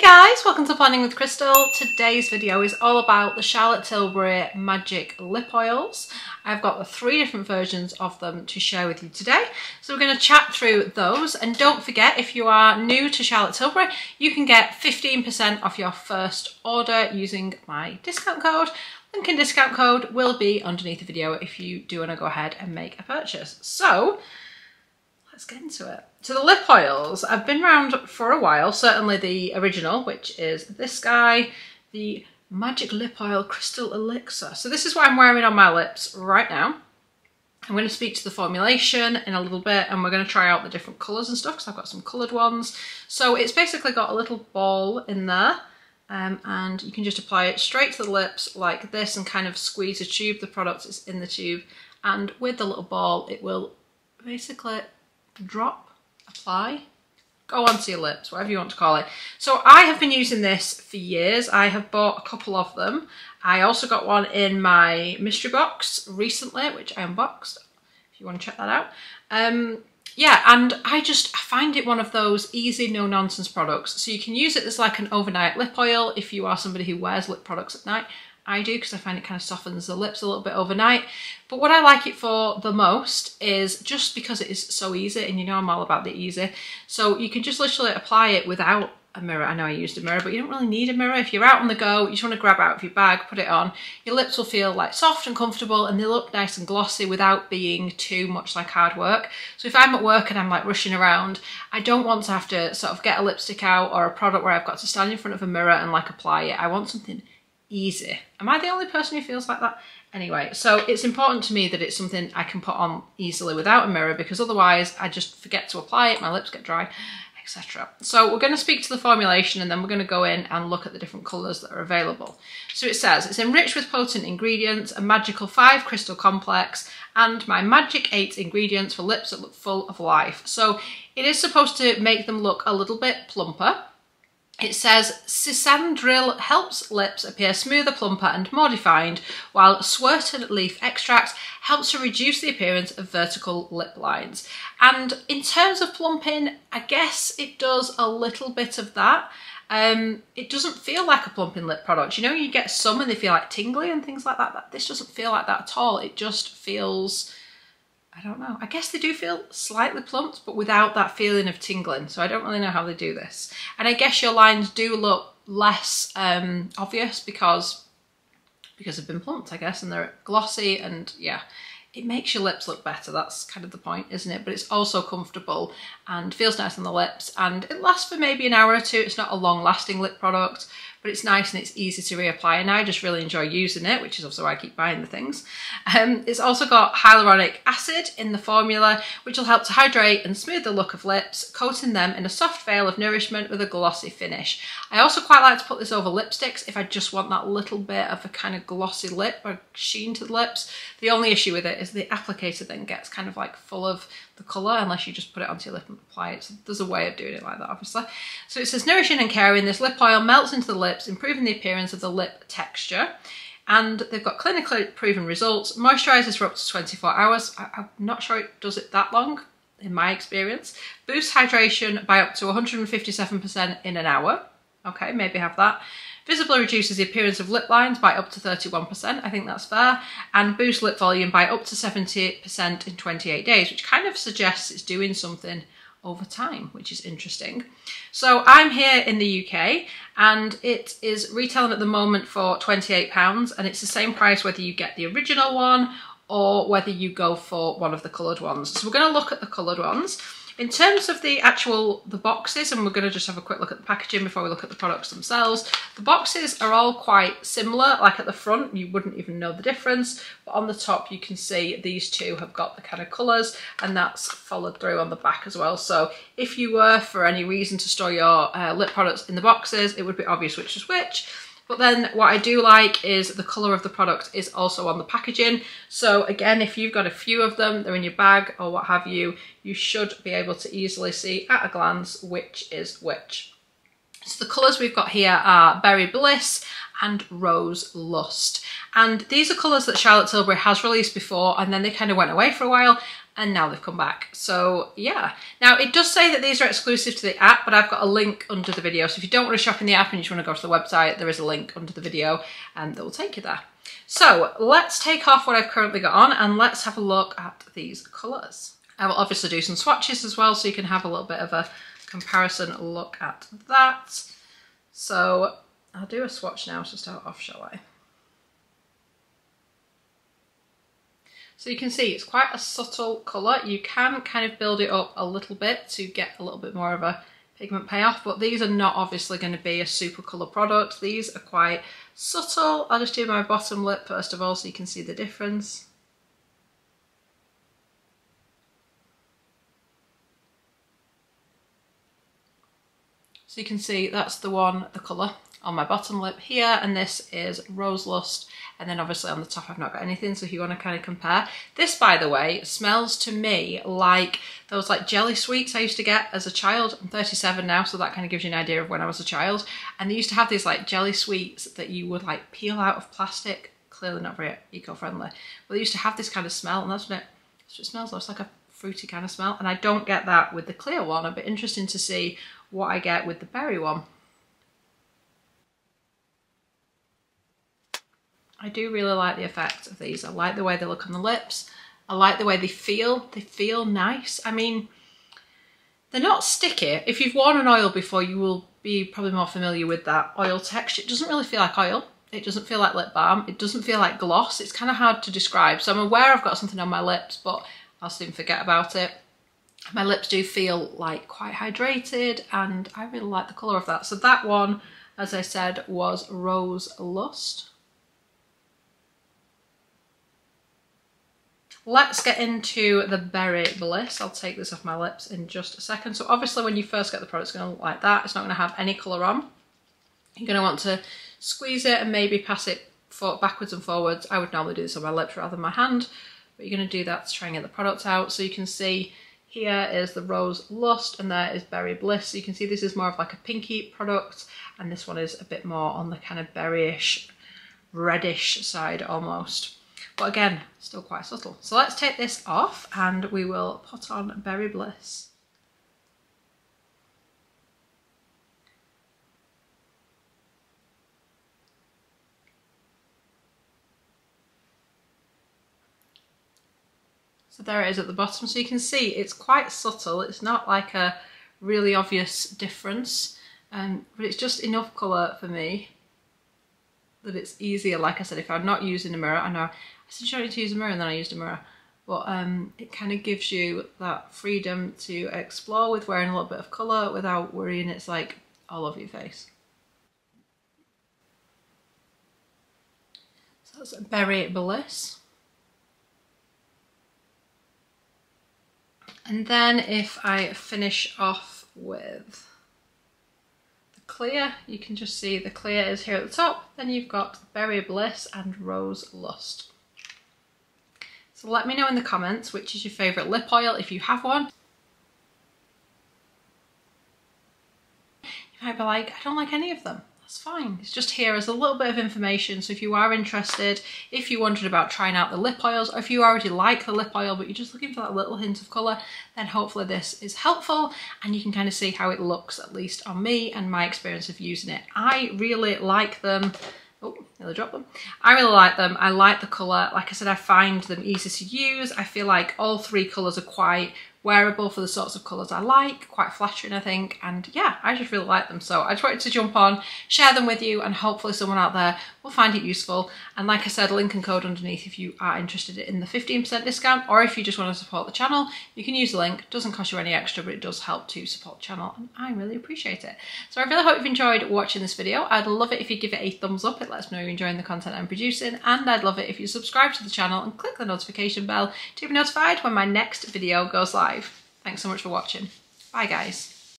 Guys, welcome to Planning with Crystal. Today's video is all about the Charlotte Tilbury Magic Lip Oils. I've got the 3 different versions of them to share with you today. So we're going to chat through those, and don't forget, if you are new to Charlotte Tilbury, you can get 15% off your first order using my discount code. Link and discount code will be underneath the video if you do want to go ahead and make a purchase. So let's get into it. So the lip oils, I've been around for a while, certainly the original, which is this guy, the Magic Lip Oil Crystal Elixir. So this is what I'm wearing on my lips right now. I'm going to speak to the formulation in a little bit, and we're going to try out the different colours and stuff, because I've got some coloured ones. So it's basically got a little ball in there, and you can just apply it straight to the lips like this and kind of squeeze the tube. The product is in the tube, and with the little ball it will basically drop, apply, go onto your lips, whatever you want to call it. So I have been using this for years. I have bought a couple of them. I also got one in my mystery box recently, which I unboxed, if you want to check that out. Yeah, and I find it one of those easy, no-nonsense products. So you can use it as like an overnight lip oil if you are somebody who wears lip products at night. I do, because I find it kind of softens the lips a little bit overnight. But what I like it for the most is just because it is so easy, and you know I'm all about the easy. So you can just literally apply it without a mirror. I know I used a mirror, but you don't really need a mirror. If you're out on the go, you just want to grab it out of your bag, put it on. Your lips will feel like soft and comfortable, and they look nice and glossy without being too much like hard work. So if I'm at work and I'm like rushing around, I don't want to have to sort of get a lipstick out or a product where I've got to stand in front of a mirror and like apply it. I want something easy. Am I the only person who feels like that? Anyway, so it's important to me that it's something I can put on easily without a mirror, because otherwise I just forget to apply it, my lips get dry, etc. So we're going to speak to the formulation, and then we're going to go in and look at the different colours that are available. So it says it's enriched with potent ingredients, a magical 5 crystal complex, and my magic 8 ingredients for lips that look full of life. So it is supposed to make them look a little bit plumper. It says Sisandril helps lips appear smoother, plumper and more defined, while squirted leaf extract helps to reduce the appearance of vertical lip lines. And in terms of plumping, I guess it does a little bit of that. It doesn't feel like a plumping lip product. You know, you get some and they feel like tingly and things like that. This doesn't feel like that at all. It just feels, I don't know. I guess they do feel slightly plumped, but without that feeling of tingling. So I don't really know how they do this. And I guess your lines do look less obvious because they've been plumped, I guess, and they're glossy, and yeah, it makes your lips look better. That's kind of the point, isn't it? But it's also comfortable and feels nice on the lips, and it lasts for maybe an hour or two. It's not a long-lasting lip product, but it's nice and it's easy to reapply, and I just really enjoy using it, which is also why I keep buying the things. It's also got hyaluronic acid in the formula, which will help to hydrate and smooth the look of lips, coating them in a soft veil of nourishment with a glossy finish. I also quite like to put this over lipsticks if I just want that little bit of a kind of glossy lip or sheen to the lips. The only issue with it is the applicator then gets kind of like full of the colour unless you just put it onto your lip and apply it. So there's a way of doing it like that, obviously. So it says nourishing and caring, this lip oil melts into the lips, improving the appearance of the lip texture. And they've got clinically proven results. Moisturises for up to 24 hours. I'm not sure it does it that long, in my experience. Boosts hydration by up to 157% in an hour. Okay, maybe have that. Visibly reduces the appearance of lip lines by up to 31%, I think that's fair, and boosts lip volume by up to 70% in 28 days, which kind of suggests it's doing something over time, which is interesting. So I'm here in the UK, and it is retailing at the moment for £28, and it's the same price whether you get the original one or whether you go for one of the coloured ones. So we're going to look at the coloured ones. In terms of the boxes, and we're going to just have a quick look at the packaging before we look at the products themselves. The boxes are all quite similar. Like at the front, you wouldn't even know the difference, but on the top you can see these two have got the kind of colours, and that's followed through on the back as well. So if you were for any reason to store your lip products in the boxes, it would be obvious which is which. But then what I do like is the colour of the product is also on the packaging. So again, if you've got a few of them, they're in your bag or what have you, you should be able to easily see at a glance which is which. So the colours we've got here are Berry Bliss and Rose Lust. And these are colours that Charlotte Tilbury has released before, and then they kind of went away for a while. and now they've come back. So yeah, now it does say that these are exclusive to the app, but I've got a link under the video. So if you don't want to shop in the app and you just want to go to the website, there is a link under the video and that will take you there. So let's take off what I've currently got on and let's have a look at these colours. I will obviously do some swatches as well, so you can have a little bit of a comparison look at that. So I'll do a swatch now to start off, shall I? So you can see it's quite a subtle colour. You can kind of build it up a little bit to get a little bit more of a pigment payoff, but these are not obviously going to be a super colour product. These are quite subtle. I'll just do my bottom lip first of all so you can see the difference. So you can see that's the colour on my bottom lip here, and this is Rose Lust, and then obviously on the top I've not got anything, so if you want to kind of compare. This, by the way, smells to me like those like jelly sweets I used to get as a child. I'm 37 now, so that kind of gives you an idea of when I was a child, and they used to have these like jelly sweets that you would like peel out of plastic, clearly not very eco-friendly, but they used to have this kind of smell, and that's what it smells like. It's like a fruity kind of smell, and I don't get that with the clear one. It'd be interesting to see what I get with the berry one. I do really like the effect of these. I like the way they look on the lips. I like the way they feel. They feel nice. I mean, they're not sticky. If you've worn an oil before, you will be probably more familiar with that oil texture. It doesn't really feel like oil. It doesn't feel like lip balm. It doesn't feel like gloss. It's kind of hard to describe. So I'm aware I've got something on my lips, but I'll soon forget about it. My lips do feel like quite hydrated, and I really like the colour of that. So that one, as I said, was Rose Lust. Let's get into the Berry Bliss. I'll take this off my lips in just a second. So obviously when you first get the product, it's going to look like that. It's not going to have any colour on. You're going to want to squeeze it and maybe pass it backwards and forwards. I would normally do this on my lips rather than my hand, but you're going to do that to try and get the product out. So you can see here is the Rose Lust and there is Berry Bliss. So you can see this is more of like a pinky product, and this one is a bit more on the kind of berryish, reddish side almost. But again, still quite subtle. So let's take this off and we will put on Berry Bliss. So there it is at the bottom. So you can see it's quite subtle. It's not like a really obvious difference, but it's just enough colour for me that it's easier. Like I said, if I'm not using a mirror, I know I said you don't need to use a mirror and then I used a mirror, but it kind of gives you that freedom to explore with wearing a little bit of colour without worrying it's like all over your face. So that's Berry Bliss. And then if I finish off with the clear, you can just see the clear is here at the top. Then you've got Berry Bliss and Rose Lust. So let me know in the comments which is your favourite lip oil if you have one. You might be like, I don't like any of them. That's fine. It's just here as a little bit of information. So if you are interested, if you wondered about trying out the lip oils, or if you already like the lip oil but you're just looking for that little hint of colour, then hopefully this is helpful and you can kind of see how it looks, at least on me and my experience of using it. I really like them. Oh, nearly dropped them. I really like them. I like the colour. Like I said, I find them easy to use. I feel like all three colours are quite wearable for the sorts of colours I like, quite flattering I think, and yeah, I just really like them. So I just wanted to jump on, share them with you, and hopefully someone out there will find it useful. And like I said, link and code underneath if you are interested in the 15% discount, or if you just want to support the channel, you can use the link. It doesn't cost you any extra, but it does help to support the channel, and I really appreciate it. So I really hope you've enjoyed watching this video. I'd love it if you give it a thumbs up. It lets me know you're enjoying the content I'm producing, and I'd love it if you subscribe to the channel and click the notification bell to be notified when my next video goes live. Thanks so much for watching. Bye guys.